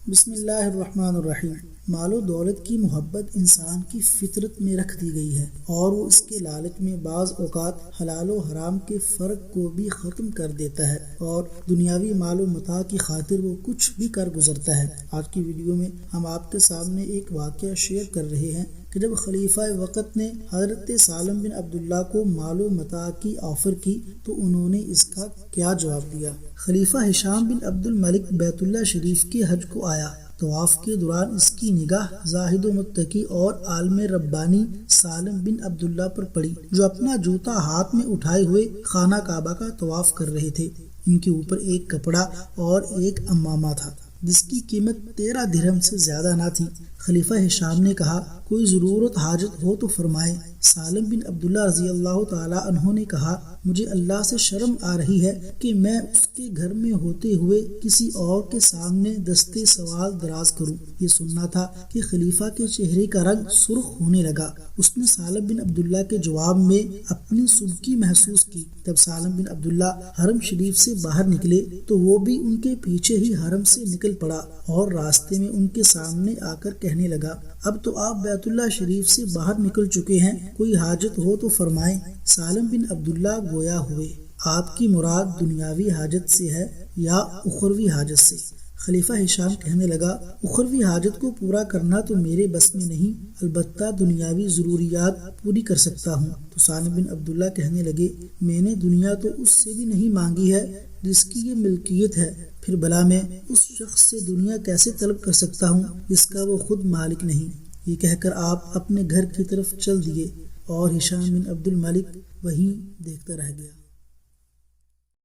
بسم اللہ الرحمن الرحیم۔ مال و دولت کی محبت انسان کی فطرت میں رکھ دی گئی ہے اور وہ اس کے لالچ میں بعض اوقات حلال و حرام کے فرق کو بھی ختم کر دیتا ہے اور دنیاوی مال و متاع کی خاطر وہ کچھ بھی کر گزرتا ہے۔ آج کی ویڈیو میں ہم آپ کے سامنے ایک واقعہ شیئر کر رہے ہیں کہ جب خلیفہ وقت نے حضرت سالم بن عبداللہ کو مال و متاع کی آفر کی تو انہوں نے اس کا کیا جواب دیا۔ خلیفہ ہشام بن عبد الملک بیت اللہ شریف کے حج کو آیا۔ طواف کے دوران اس کی نگاہ زاہد و متقی اور عالم ربانی سالم بن عبداللہ پر پڑی، جو اپنا جوتا ہاتھ میں اٹھائے ہوئے خانہ کعبہ کا طواف کر رہے تھے۔ ان کے اوپر ایک کپڑا اور ایک عمامہ تھا جس کی قیمت 13 درہم سے زیادہ نہ تھی۔ خلیفہ ہشام نے کہا، کوئی ضرورت حاجت ہو تو فرمائیں۔ سالم بن عبداللہ رضی اللہ تعالی عنہ نے کہا، مجھے اللہ سے شرم آ رہی ہے کہ میں اس کے گھر میں ہوتے ہوئے کسی اور کے سامنے دستے سوال دراز کروں۔ یہ سننا تھا کہ خلیفہ کے چہرے کا رنگ سرخ ہونے لگا۔ اس نے سالم بن عبداللہ کے جواب میں اپنی سبکی محسوس کی۔ جب سالم بن عبداللہ حرم شریف سے باہر نکلے تو وہ بھی ان کے پیچھے ہی حرم سے نکل پڑا اور راستے میں ان کے سامنے آ کر کہنے لگا، اب تو آپ بیت اللہ شریف سے باہر نکل چکے ہیں، کوئی حاجت ہو تو فرمائیں۔ سالم بن عبداللہ گویا ہوئے، آپ کی مراد دنیاوی حاجت سے ہے یا اخروی حاجت سے؟ خلیفہ ہشام کہنے لگا، اخروی حاجت کو پورا کرنا تو میرے بس میں نہیں، البتہ دنیاوی ضروریات پوری کر سکتا ہوں۔ تو سالم بن عبداللہ کہنے لگے، میں نے دنیا تو اس سے بھی نہیں مانگی ہے جس کی یہ ملکیت ہے، پھر بھلا میں اس شخص سے دنیا کیسے طلب کر سکتا ہوں جس کا وہ خود مالک نہیں؟ یہ کہہ کر آپ اپنے گھر کی طرف چل دیے اور ہشام بن عبد الملک وہیں دیکھتا رہ گیا۔